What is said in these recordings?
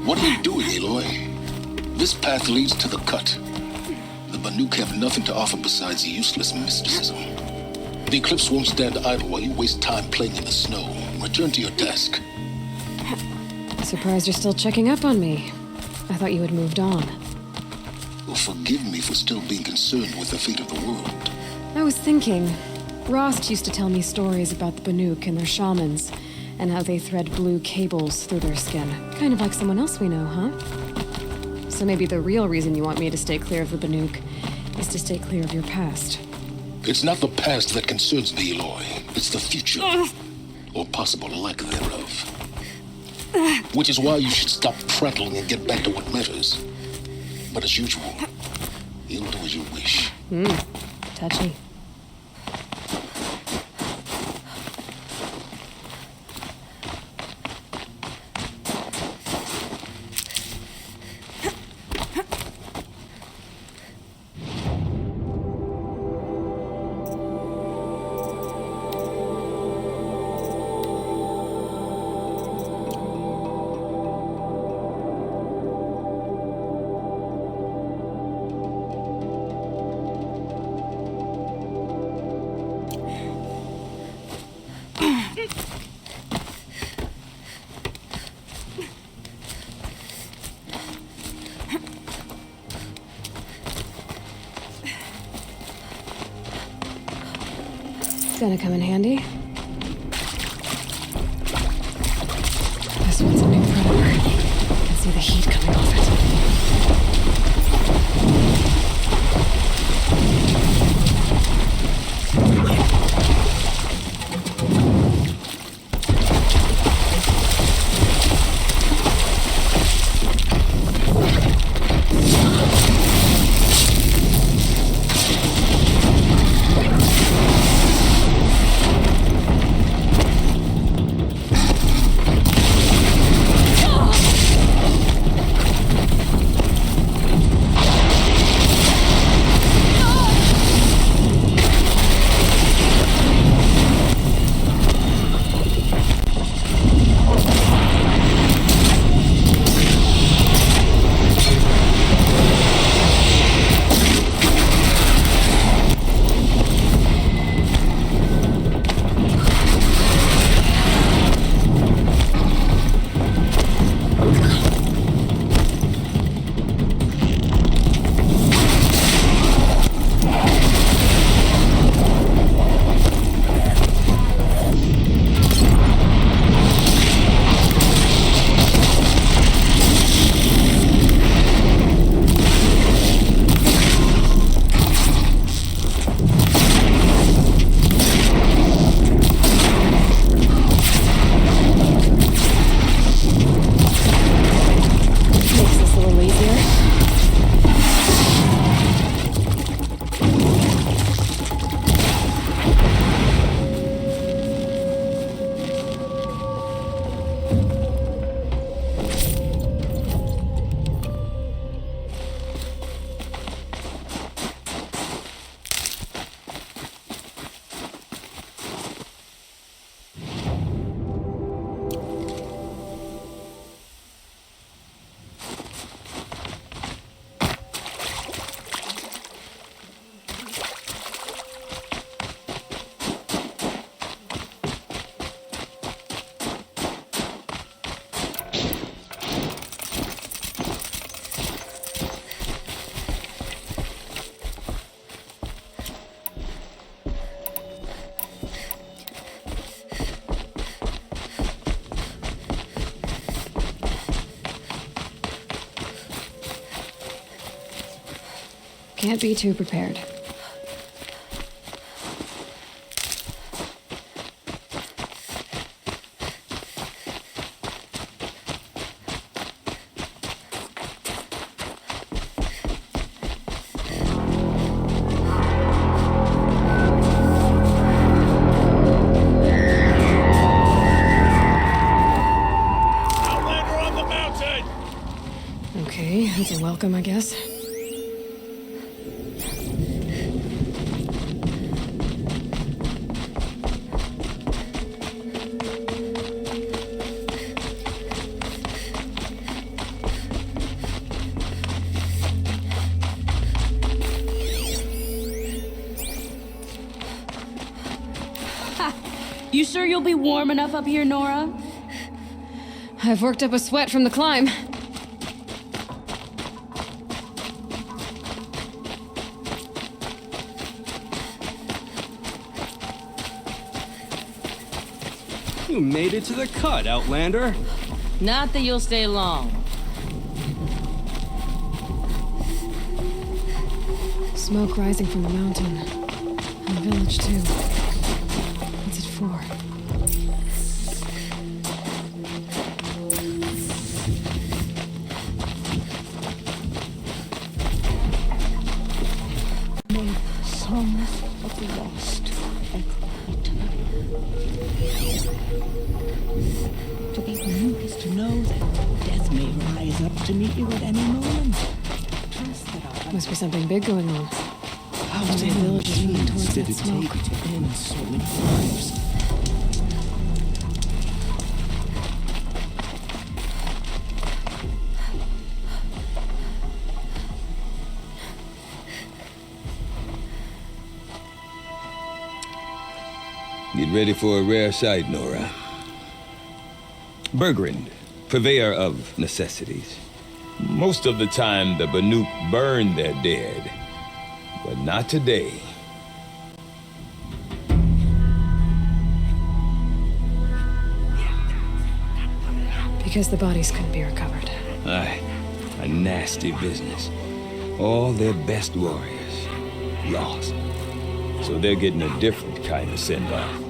What are you doing, Aloy? This path leads to the cut. The Banuk have nothing to offer besides useless mysticism. The Eclipse won't stand idle while you waste time playing in the snow. Return to your desk. Surprised you're still checking up on me. I thought you had moved on. Well, forgive me for still being concerned with the fate of the world. I was thinking, Rost used to tell me stories about the Banuk and their shamans, and how they thread blue cables through their skin. Kind of like someone else we know, huh? So maybe the real reason you want me to stay clear of the Banuk is to stay clear of your past. It's not the past that concerns me, Aloy. It's the future. Or possible lack thereof. Which is why you should stop prattling and get back to what matters. But as usual, you'll do as you wish. Touchy. Gonna come in handy. This one's a new predator. I can see the heat coming off it. Can't be too prepared. Okay, that's a welcome, I guess. You sure you'll be warm enough up here, Nora? I've worked up a sweat from the climb. You made it to the cut, Outlander. Not that you'll stay long. Smoke rising from the mountain. And the village, too. What's it for? May the songs of the lost echo eternal. To be Banuk is to know that death may rise up to meet you at any moment. Trust that our Must be something big going on. how the many village is moving towards did that it smoke. take to end so many lives? Get ready for a rare sight, Nora. Bergrand, purveyor of necessities. Most of the time, the Banuk burn their dead, but not today. Because the bodies couldn't be recovered. Aye, a nasty business. All their best warriors lost. So they're getting a different kind of send-off.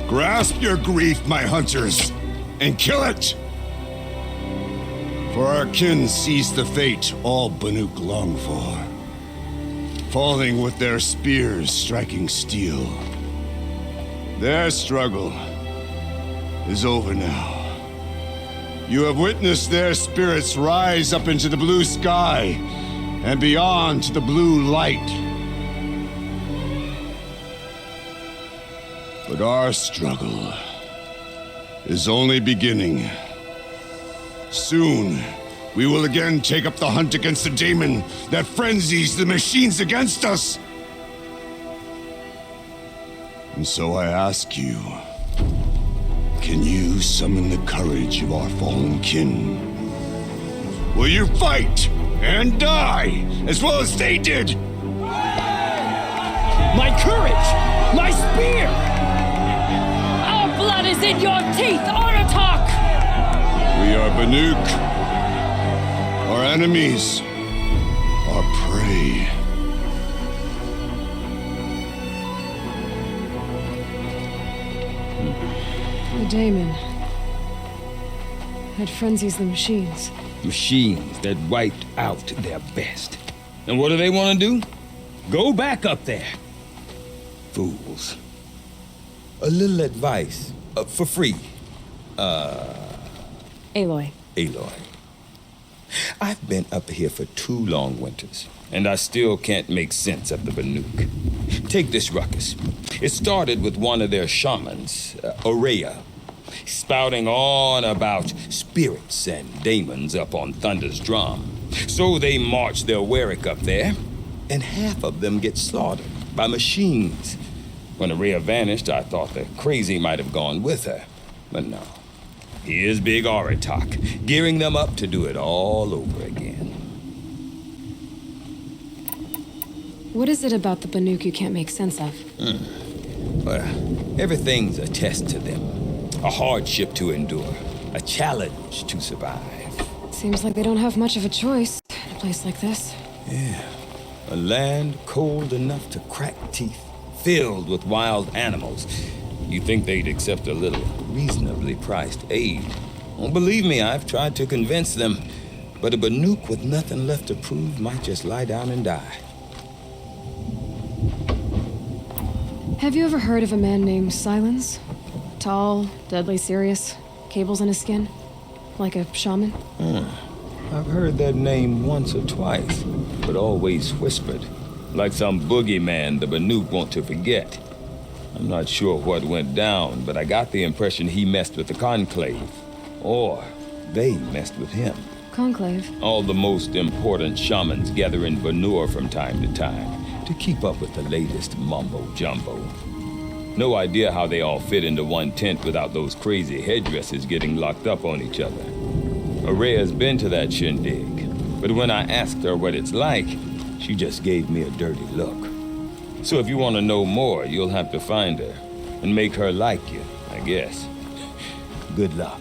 Grasp your grief, my hunters, and kill it! For our kin sees the fate all Banuk long for, falling with their spears striking steel. Their struggle is over now. You have witnessed their spirits rise up into the blue sky and beyond to the blue light. But our struggle is only beginning. Soon, we will again take up the hunt against the daemon that frenzies the machines against us. And so I ask you, can you summon the courage of our fallen kin? Will you fight and die as well as they did? My courage! My spear! Our blood is in your teeth, Aratak! We are Banuk. Our enemies are prey. The daemon. That frenzies the machines. Machines that wiped out their best. And what do they want to do? Go back up there. Fools. A little advice, for free. Aloy. Aloy. I've been up here for 2 long winters, and I still can't make sense of the Banuk. Take this ruckus. It started with one of their shamans, Aurea, spouting on about spirits and demons up on Thunder's drum. So they march their Warwick up there, and half of them get slaughtered by machines. When Aurea vanished, I thought the crazy might have gone with her, but no. Here's Big Aratak, gearing them up to do it all over again. What is it about the Banuk you can't make sense of? Well, everything's a test to them. A hardship to endure. A challenge to survive. Seems like they don't have much of a choice in a place like this. Yeah. A land cold enough to crack teeth, filled with wild animals. You'd think they'd accept a little reasonably priced aid. Well, believe me, I've tried to convince them. But a Banuk with nothing left to prove might just lie down and die. Have you ever heard of a man named Silence? Tall, deadly serious, cables in his skin, like a shaman? I've heard that name once or twice, but always whispered, like some boogeyman the Banuk want to forget. I'm not sure what went down, but I got the impression he messed with the Conclave, or they messed with him. Conclave? All the most important shamans gather in Vanur from time to time to keep up with the latest mumbo-jumbo. No idea how they all fit into one tent without those crazy headdresses getting locked up on each other. Aurea's been to that shindig, but when I asked her what it's like, she just gave me a dirty look. So if you want to know more, you'll have to find her and make her like you, I guess. Good luck.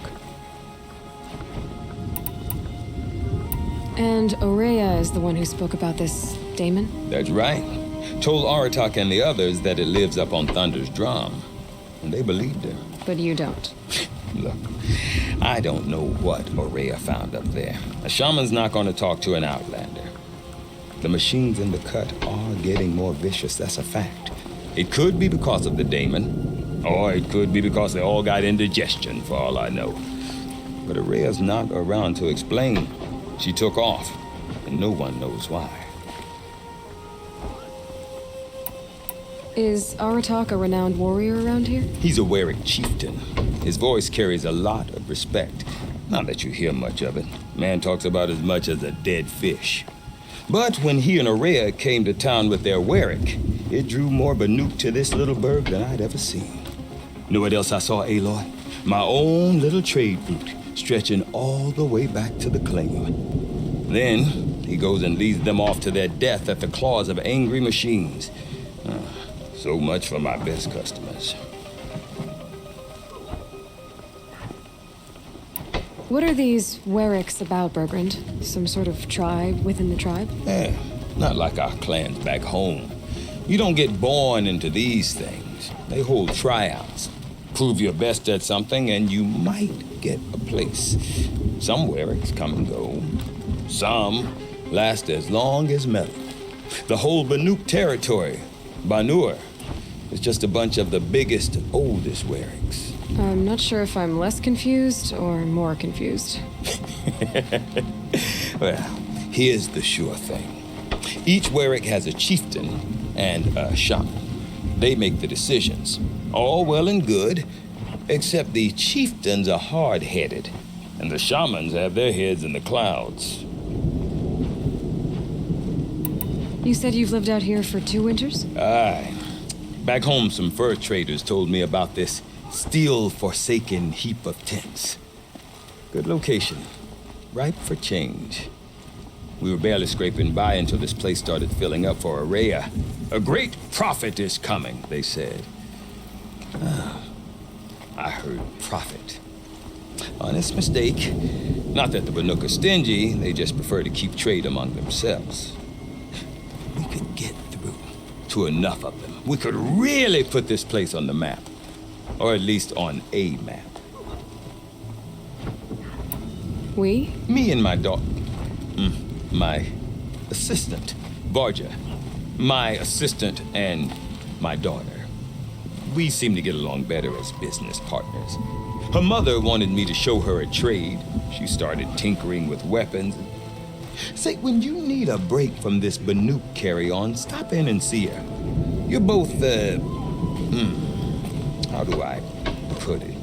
And Aurea is the one who spoke about this daemon? That's right. Told Aratak and the others that it lives up on Thunder's drum. And they believed her. But you don't. Look, I don't know what Aurea found up there. A shaman's not going to talk to an outlander. The machines in the cut are getting more vicious, that's a fact. It could be because of the daemon, or it could be because they all got indigestion, for all I know. But Aurea's not around to explain. She took off, and no one knows why. Is Aratak a renowned warrior around here? He's a Warwick chieftain. His voice carries a lot of respect. Not that you hear much of it. Man talks about as much as a dead fish. But when he and Aurea came to town with their Warwick, it drew more Banuk to this little burg than I'd ever seen. Know what else I saw, Aloy? My own little trade route, stretching all the way back to the claim. Then, he goes and leads them off to their death at the claws of angry machines. So much for my best customers. What are these Warwicks about, Bergrand? Some sort of tribe within the tribe? Not like our clans back home. You don't get born into these things. They hold tryouts. Prove your best at something and you might get a place. Some Warwicks come and go. Some last as long as metal. The whole Banuk territory, Banur, is just a bunch of the biggest, oldest Warwicks. I'm not sure if I'm less confused or more confused. Well, here's the sure thing. Each Warwick has a chieftain and a shaman. They make the decisions. All well and good, except the chieftains are hard-headed, and the shamans have their heads in the clouds. You said you've lived out here for 2 winters? Aye. Back home, some fur traders told me about this steel-forsaken heap of tents. Good location. Ripe for change. We were barely scraping by until this place started filling up for Aurea. A great prophet is coming, they said. I heard prophet. Honest mistake. Not that the Banuk are stingy, they just prefer to keep trade among themselves. We could get through to enough of them. We could really put this place on the map. Or at least on a map. We? Me and my daughter. My assistant, Varja. My assistant and my daughter. We seem to get along better as business partners. Her mother wanted me to show her a trade. She started tinkering with weapons. Say, when you need a break from this Banuk carry-on, stop in and see her. You're both, how do I put it?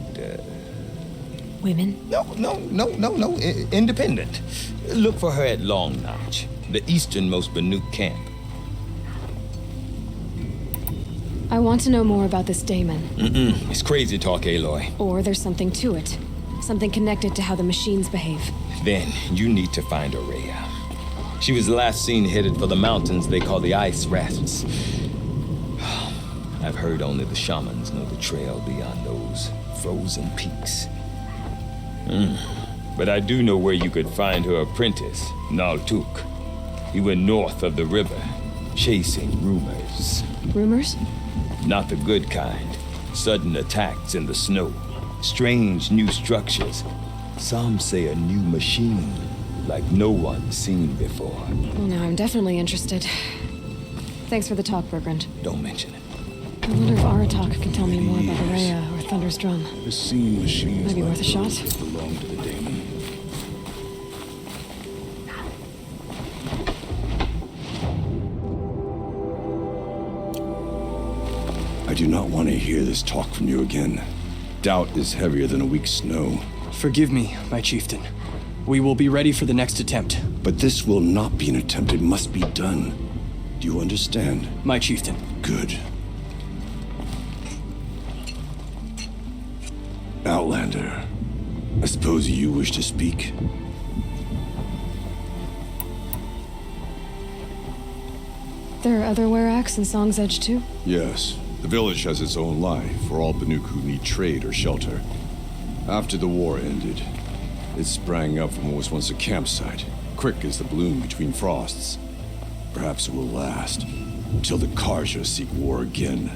Women? No, independent. Look for her at Long Notch, the easternmost Banuk camp. I want to know more about this Damon. It's crazy talk, Aloy. Or there's something to it. Something connected to how the machines behave. Then you need to find Aurea. She was last seen headed for the mountains they call the Ice Rafts. I've heard only the shamans know the trail beyond those frozen peaks. But I do know where you could find her apprentice, Naltuk. He went north of the river, chasing rumors. Rumors? Not the good kind. Sudden attacks in the snow. Strange new structures. Some say a new machine, like no one's seen before. Well, now I'm definitely interested. Thanks for the talk, Bergrand. Don't mention it. I wonder if Aratak can tell me more about Aurea or Thunder's drum. I've seen machines Might be like worth a shot. those that belong to the Daemon. I do not want to hear this talk from you again. Doubt is heavier than a week's snow. Forgive me, my chieftain. We will be ready for the next attempt. But this will not be an attempt. It must be done. Do you understand? My chieftain. Good. Outlander, I suppose you wish to speak? There are other Weraks in Song's Edge, too? Yes. The village has its own life for all Banuk who need trade or shelter. After the war ended, it sprang up from what was once a campsite, quick as the bloom between frosts. Perhaps it will last, until the Karja seek war again.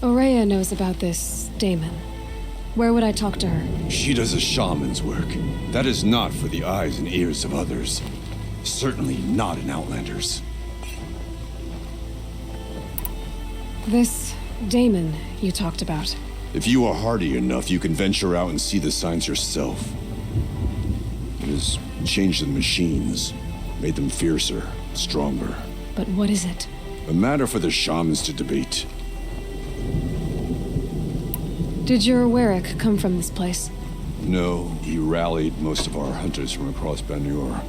Aurea knows about this Damon. Where would I talk to her? She does a shaman's work. That is not for the eyes and ears of others. Certainly not in Outlanders. This Damon you talked about. If you are hardy enough, you can venture out and see the signs yourself. It has changed the machines, made them fiercer, stronger. But what is it? A matter for the shamans to debate. Did your Werak come from this place? No, he rallied most of our hunters from across Banur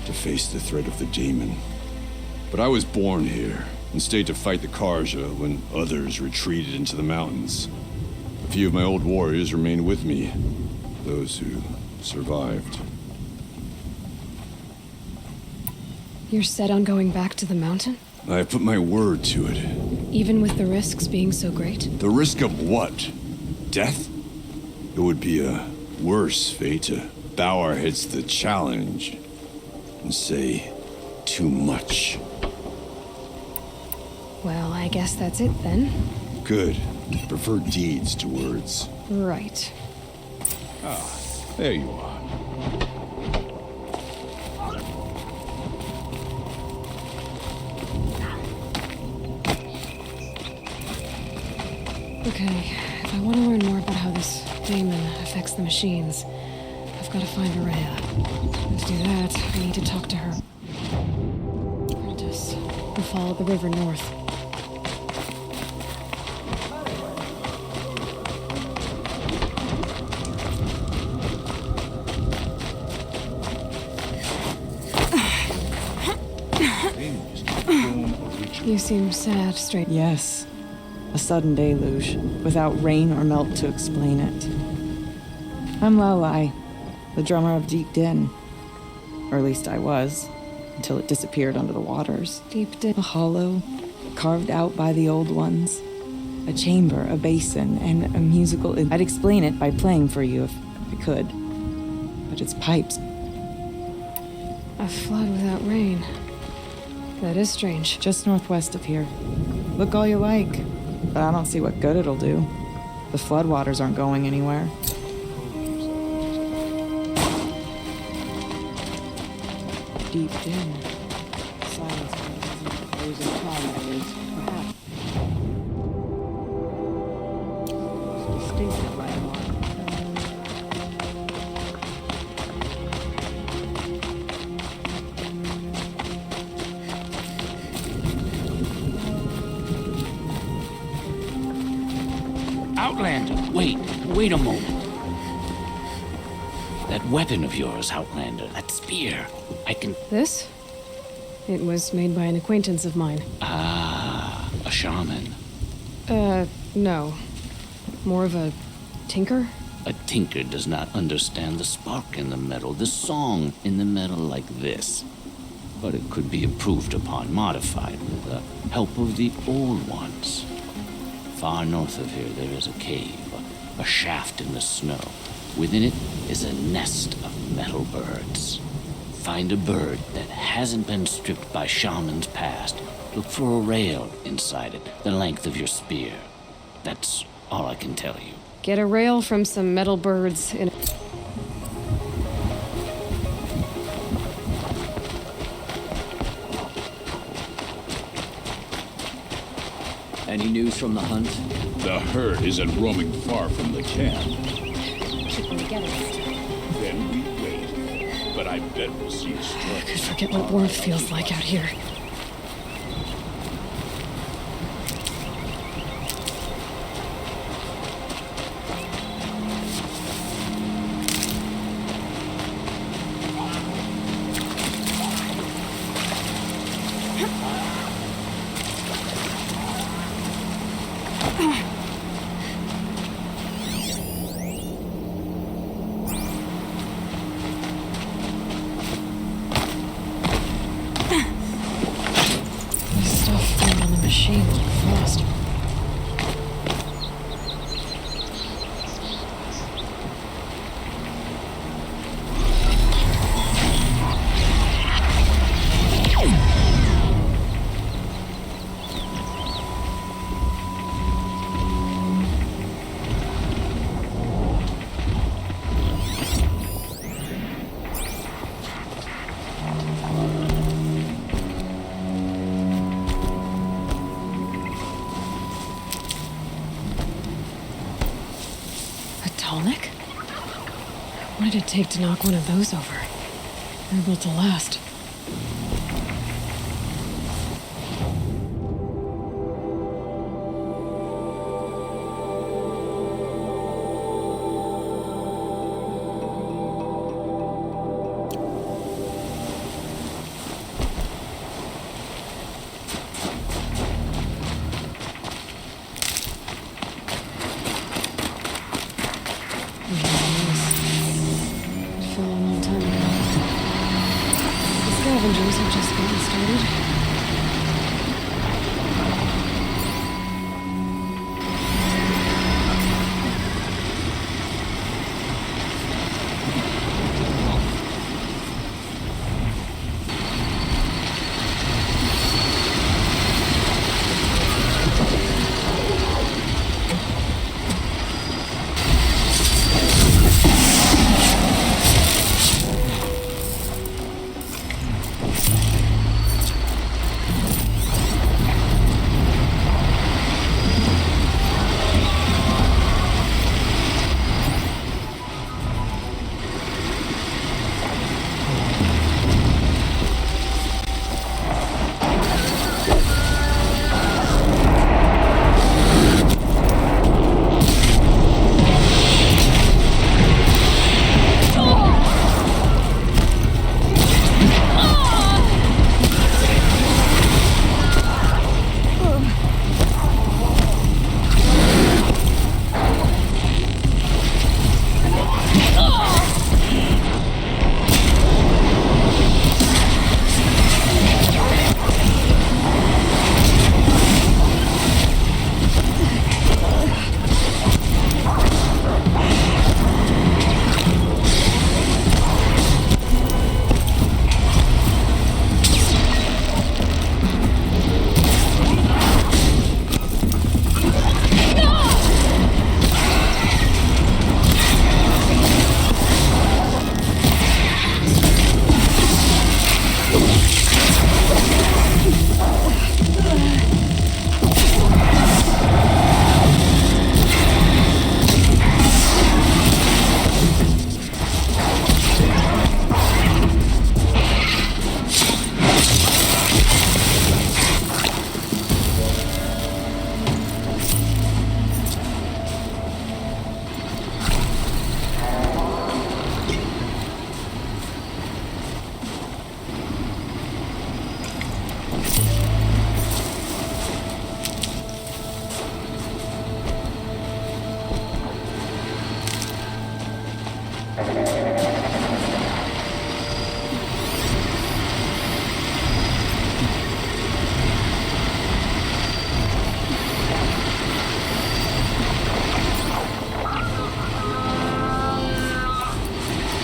to face the threat of the Daemon. But I was born here and stayed to fight the Karja when others retreated into the mountains. A few of my old warriors remained with me, those who survived. You're set on going back to the mountain? I have put my word to it. Even with the risks being so great? The risk of what? Death? It would be a worse fate to bow our heads to the challenge and say too much. Well, I guess that's it then. Good. I prefer deeds to words. Right. There you are. Okay, if I want to learn more about how this Daemon affects the machines, I've got to find Aurea. To do that, I need to talk to her. Apprentice, we'll follow the river north. You seem sad, straight. Yes. A sudden deluge, without rain or melt to explain it. I'm Aloy, the drummer of Deep Din. Or at least I was, until it disappeared under the waters. Deep Din. A hollow, carved out by the old ones. A chamber, a basin, and a musical... I'd explain it by playing for you if I could. But it's pipes. A flood without rain. That is strange. Just northwest of here. Look all you like, but I don't see what good it'll do. The floodwaters aren't going anywhere. Deep Din. Silence. losing tolerance, perhaps. Distinctive right mark. Outlander, wait a moment. That weapon of yours, Outlander, that spear, I can... This? It was made by an acquaintance of mine. Ah, a shaman. No. More of a tinker? A tinker does not understand the spark in the metal, the song in the metal like this. But it could be improved upon, modified with the help of the old ones. Far north of here, there is a cave, a shaft in the snow. Within it is a nest of metal birds. Find a bird that hasn't been stripped by shamans past. Look for a rail inside it, the length of your spear. That's all I can tell you. Get a rail from some metal birds in... Any news from the hunt? The herd isn't roaming far from the camp. Then we wait. But I bet we'll see a strike. I could forget what warmth feels like out here. Machine like frost. What did it take to knock one of those over? They're built to last.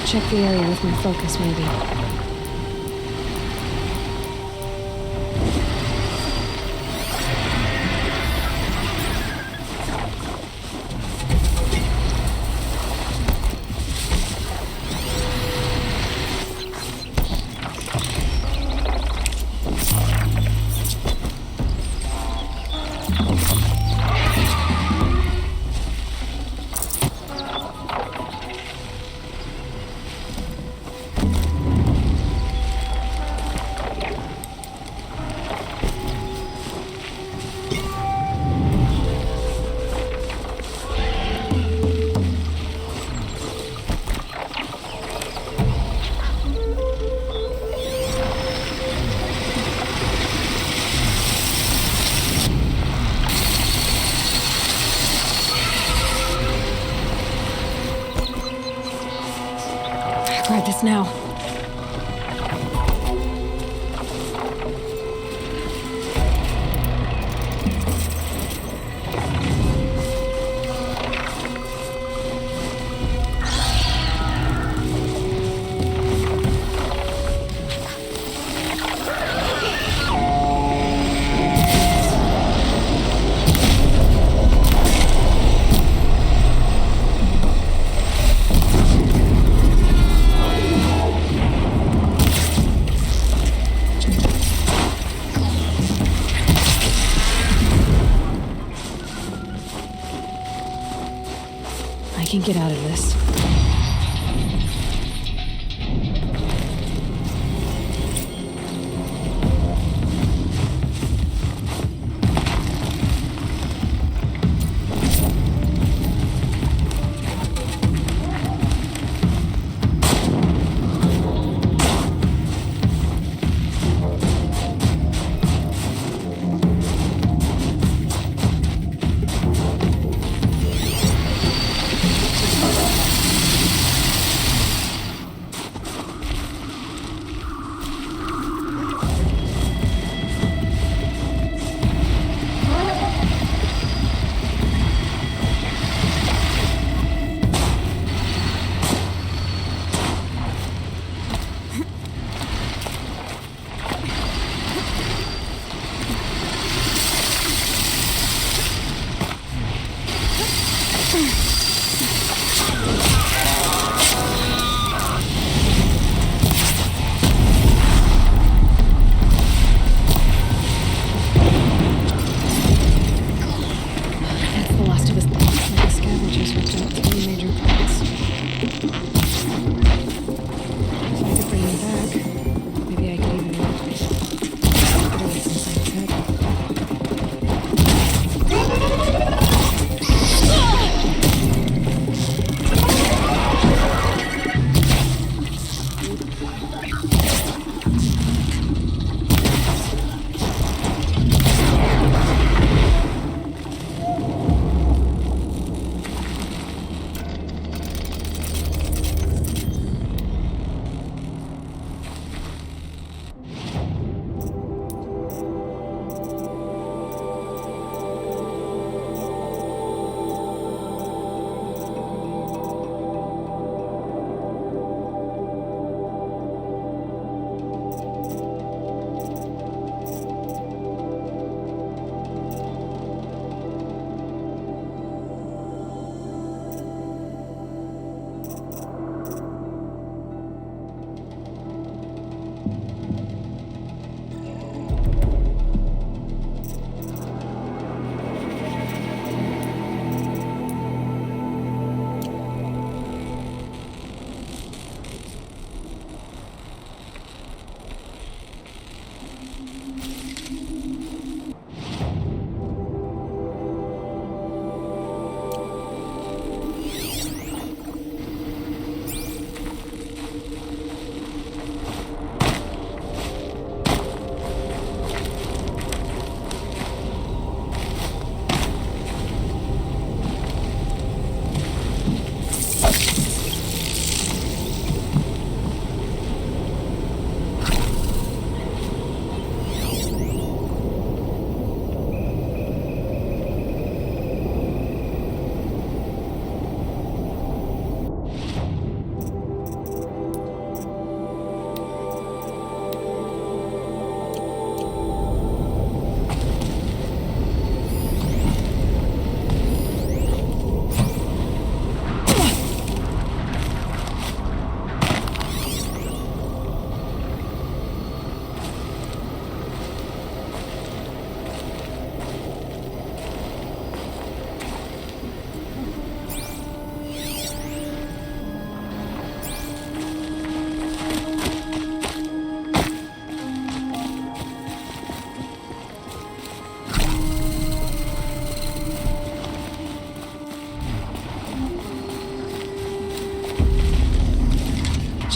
Check the area with my focus, maybe. Grab this now. I can get out of this.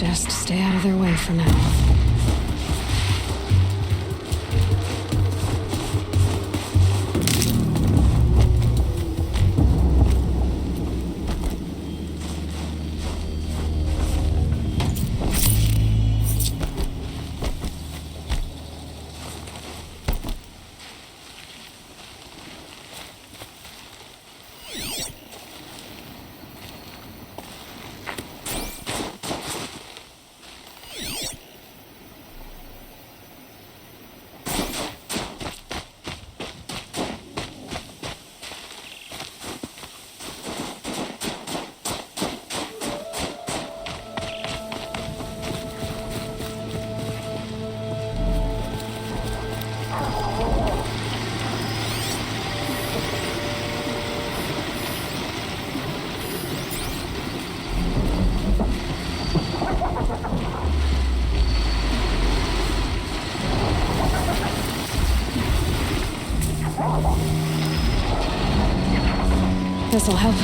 Just stay out of their way for now. This'll help.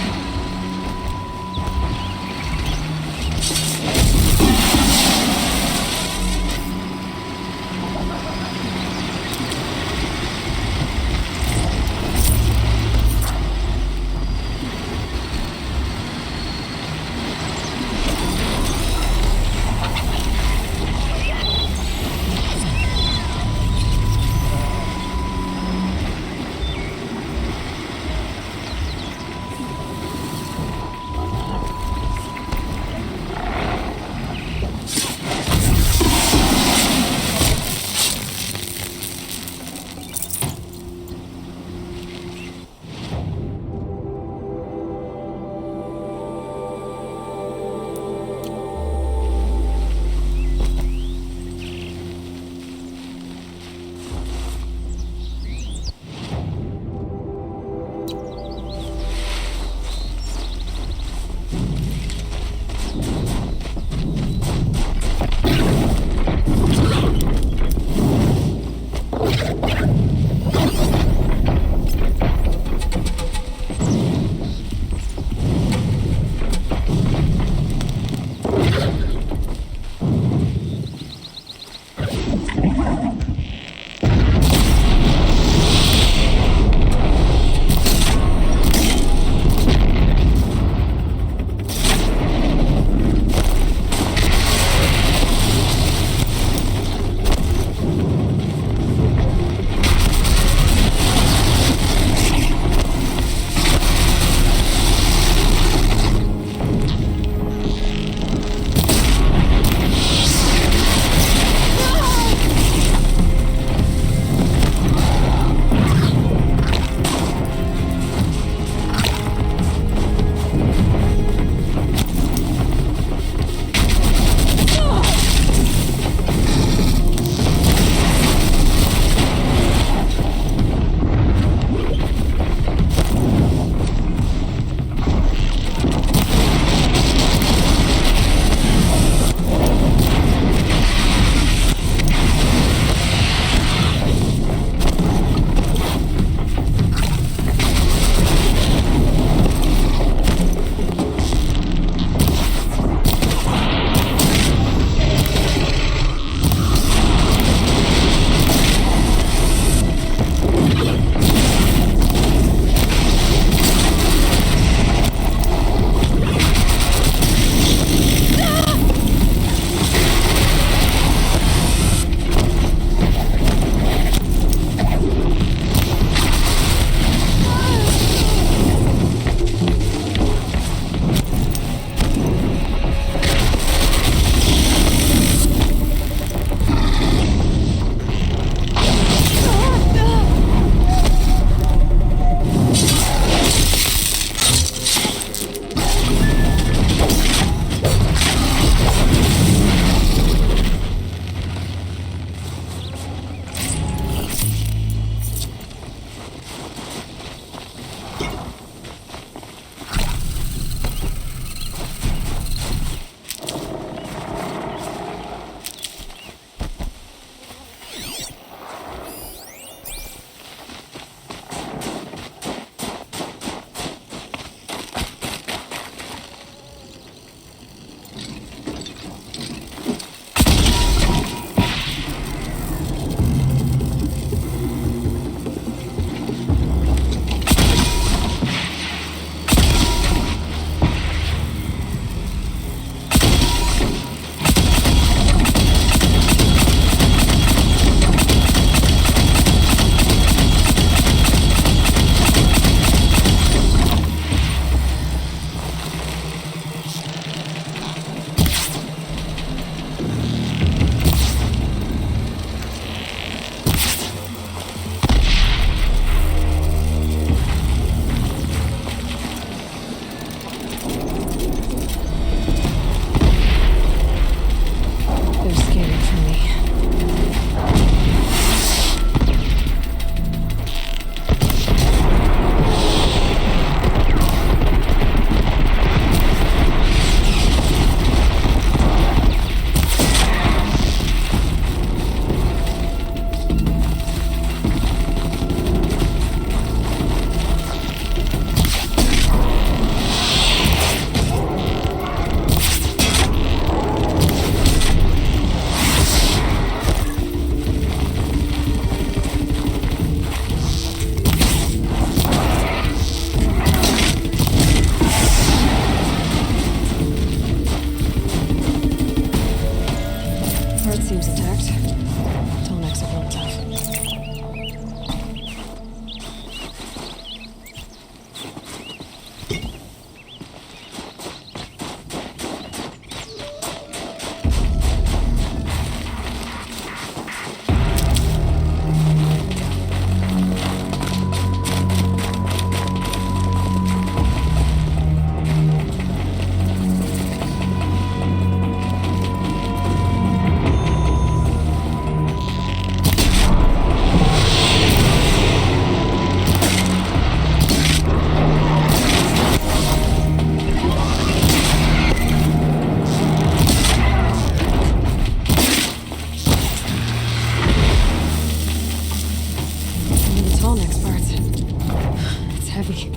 heavy.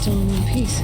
Still in one piece.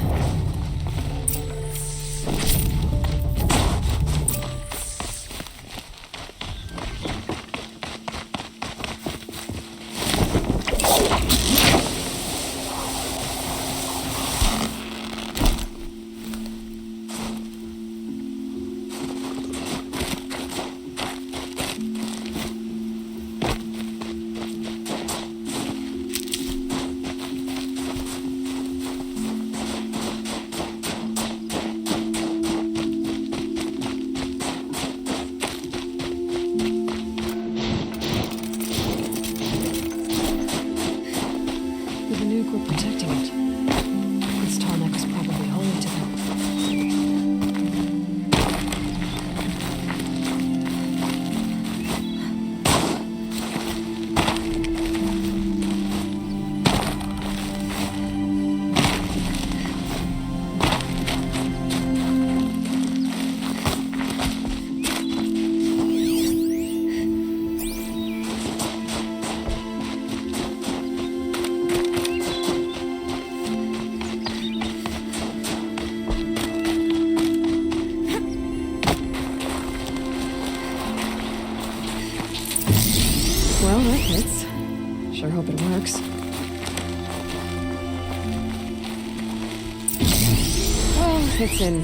It's in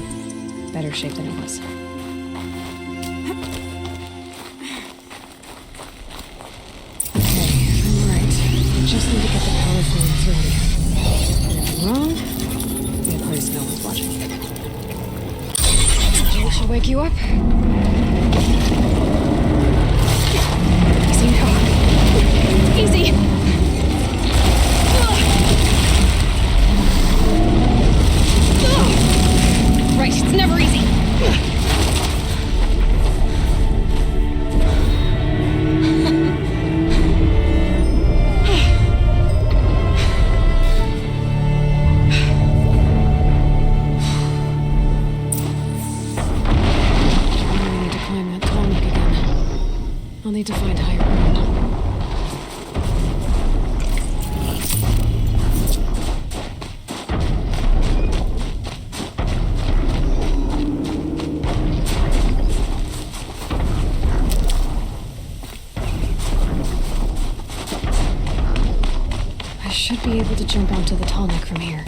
better shape than it was. Okay, I'm right. Just need to get the power flowing through me. And if I'm wrong, at least no one's watching. Maybe we should wake you up. Easy now. Easy! Right, it's never easy. I need to climb that tall neck again. I'll need to find higher ground. I should be able to jump onto the tall neck from here.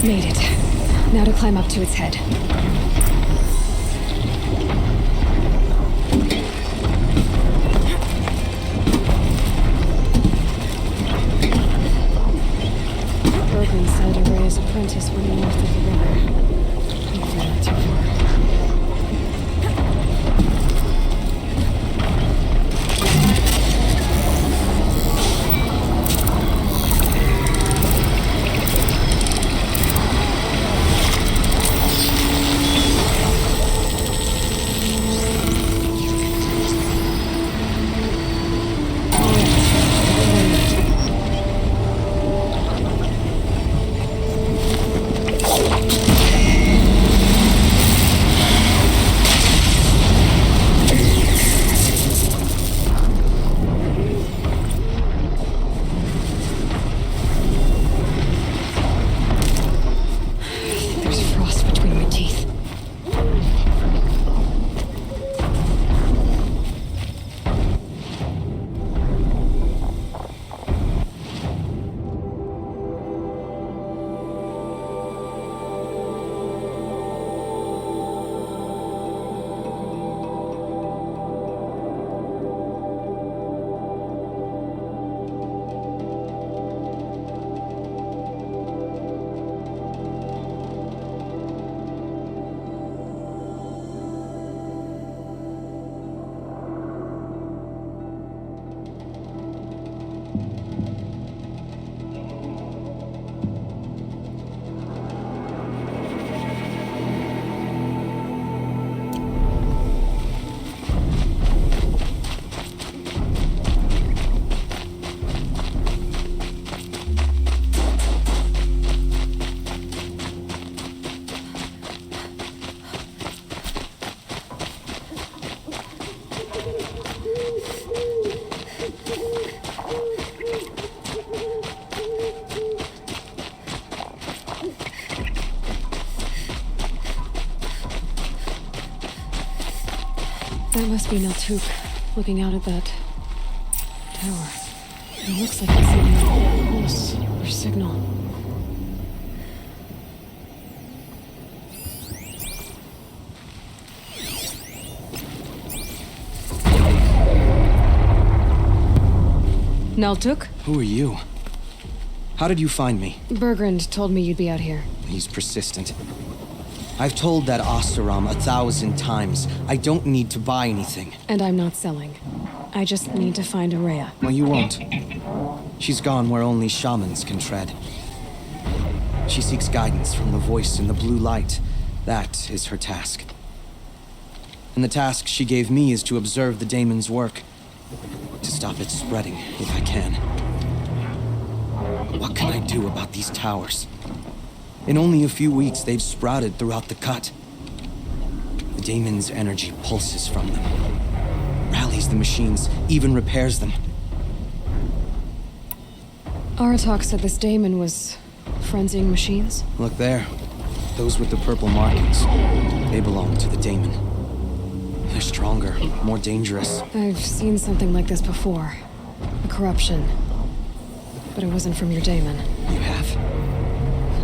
Made it. Now to climb up to its head. Bergman said Araya's apprentice went north of the river. Hopefully not too far. That must be Naltuk, looking out at that tower. It looks like it's sending a pulse or signal. Naltuk? Who are you? How did you find me? Bergrand told me you'd be out here. He's persistent. I've told that Oseram 1,000 times. I don't need to buy anything. And I'm not selling. I just need to find Araya. Well, you won't. She's gone where only shamans can tread. She seeks guidance from the voice in the blue light. That is her task. And the task she gave me is to observe the daemon's work. To stop it spreading, if I can. But what can I do about these towers? In only a few weeks, they've sprouted throughout the cut. The daemon's energy pulses from them, rallies the machines, even repairs them. Aratok said this daemon was frenzying machines. Look there. Those with the purple markings. They belong to the daemon. They're stronger, more dangerous. I've seen something like this before. A corruption. But it wasn't from your daemon. You have?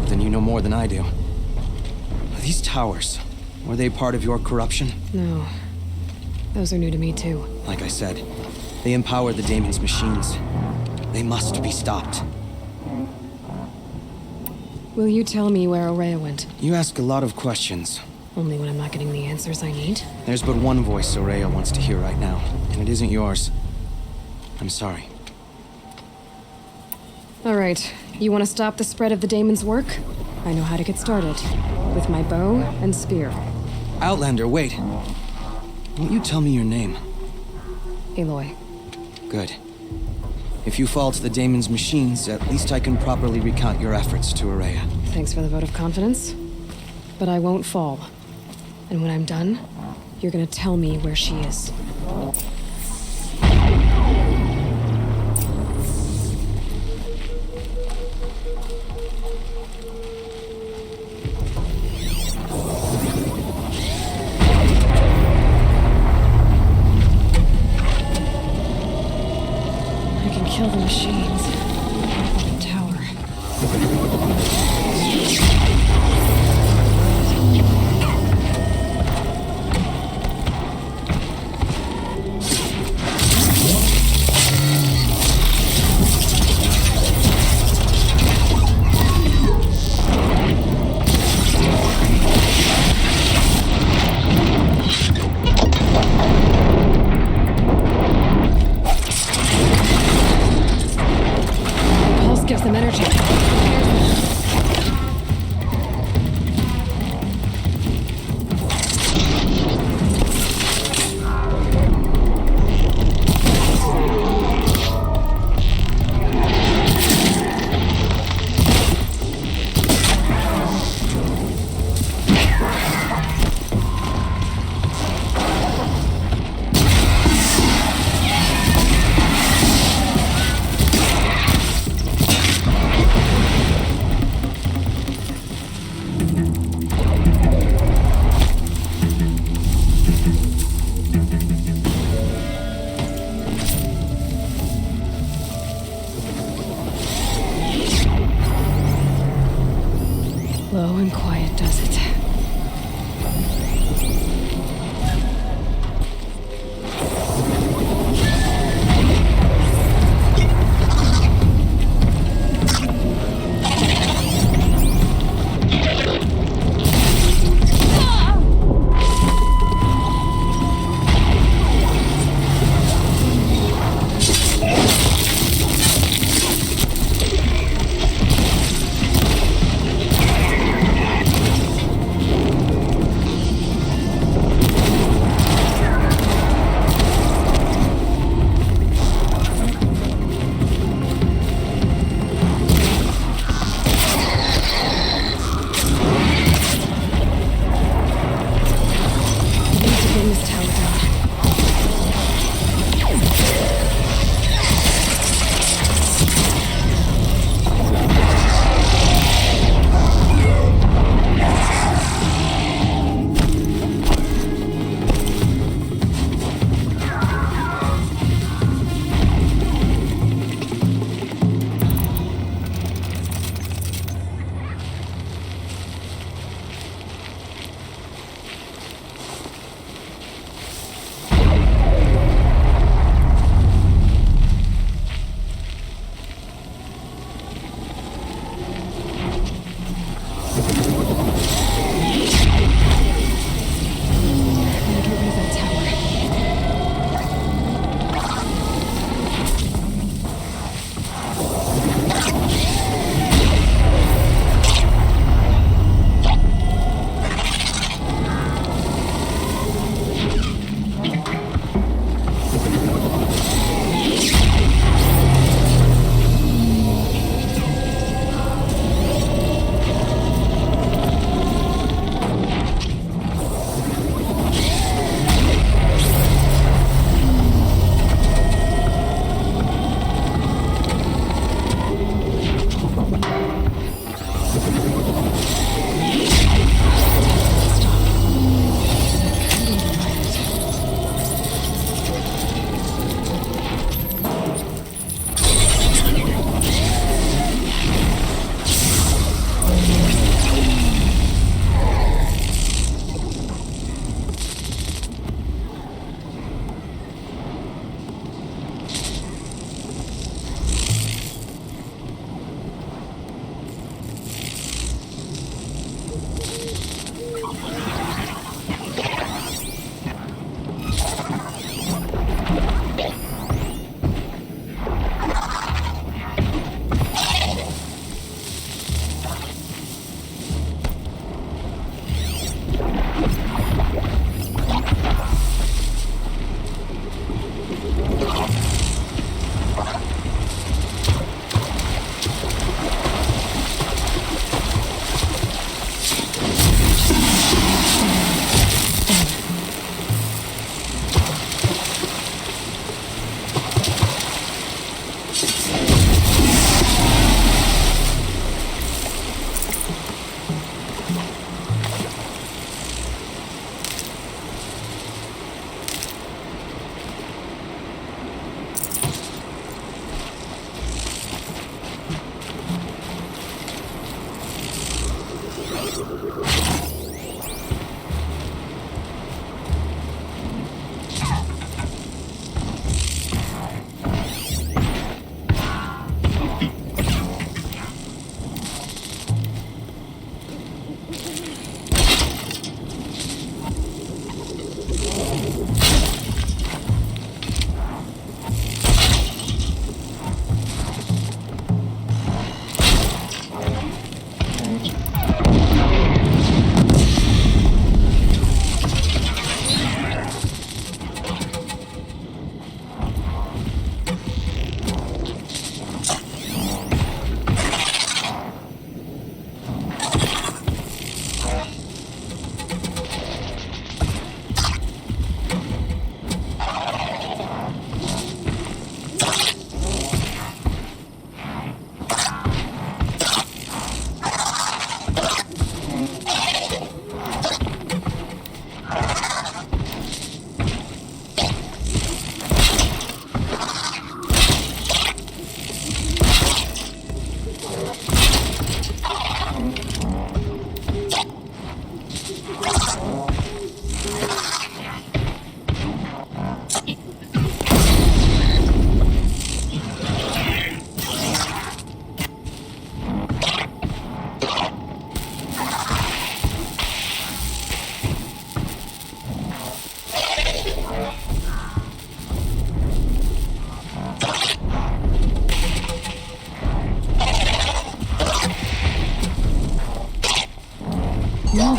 Then you know more than I do. These towers, were they part of your corruption? No. Those are new to me too. Like I said, they empower the daemon's machines. They must be stopped. Will you tell me where Araya went? You ask a lot of questions. Only when I'm not getting the answers I need. There's but one voice Araya wants to hear right now, and it isn't yours. I'm sorry. All right. You want to stop the spread of the daemon's work? I know how to get started. With my bow and spear. Outlander, wait. Won't you tell me your name? Aloy. Good. If you fall to the daemon's machines, at least I can properly recount your efforts to Araya. Thanks for the vote of confidence. But I won't fall. And when I'm done, you're gonna tell me where she is. Kill the machines. The tower. Gives them energy. Low and quiet does it.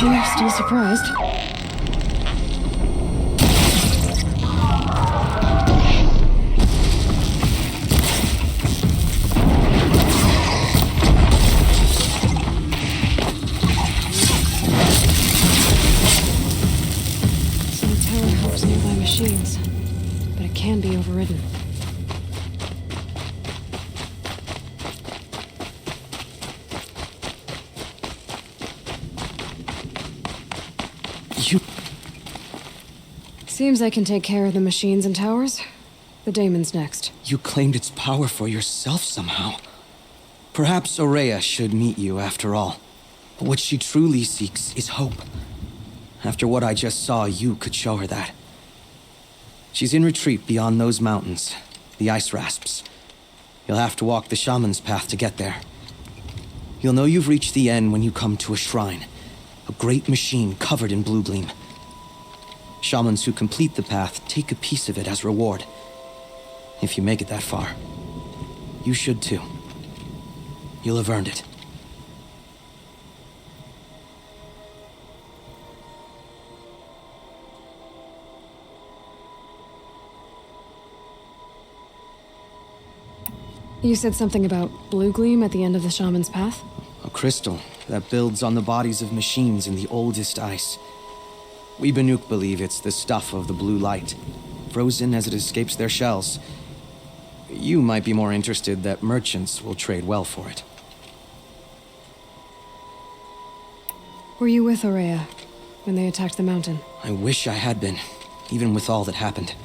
Still surprised. So the tower helps nearby machines, but it can be overridden. Seems I can take care of the machines and towers. The daemon's next. You claimed its power for yourself somehow. Perhaps Aurea should meet you after all. But what she truly seeks is hope. After what I just saw, you could show her that. She's in retreat beyond those mountains, the ice rasps. You'll have to walk the shaman's path to get there. You'll know you've reached the end when you come to a shrine. A great machine covered in blue gleam. Shamans who complete the path take a piece of it as reward. If you make it that far, you should too. You'll have earned it. You said something about blue gleam at the end of the shaman's path? A crystal that builds on the bodies of machines in the oldest ice. We Banuk believe it's the stuff of the blue light, frozen as it escapes their shells. You might be more interested that merchants will trade well for it. Were you with Aurea when they attacked the mountain? I wish I had been, even with all that happened.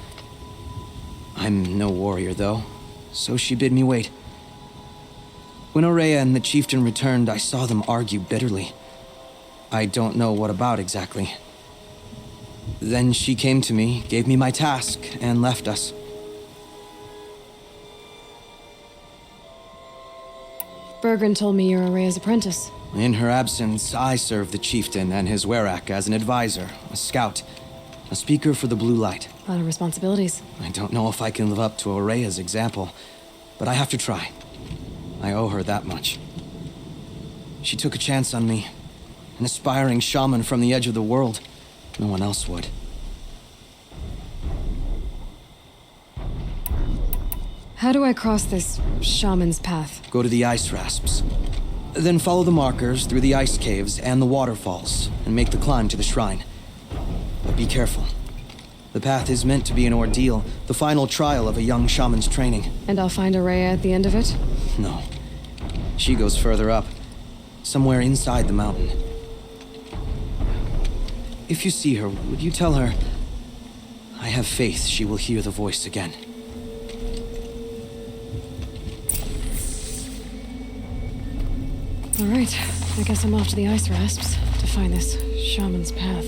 I'm no warrior, though, so she bid me wait. When Aurea and the chieftain returned, I saw them argue bitterly. I don't know what about exactly. Then she came to me, gave me my task, and left us. Bergren told me you're Aurea's apprentice. In her absence, I served the chieftain and his werak as an advisor, a scout, a speaker for the blue light. A lot of responsibilities. I don't know if I can live up to Aurea's example, but I have to try. I owe her that much. She took a chance on me, an aspiring shaman from the edge of the world. No one else would. How do I cross this shaman's path? Go to the ice rasps. Then follow the markers through the ice caves and the waterfalls, and make the climb to the shrine. But be careful. The path is meant to be an ordeal, the final trial of a young shaman's training. And I'll find Aurea at the end of it? No. She goes further up, somewhere inside the mountain. If you see her, would you tell her, I have faith she will hear the voice again. All right, I guess I'm off to the ice rasps to find this shaman's path.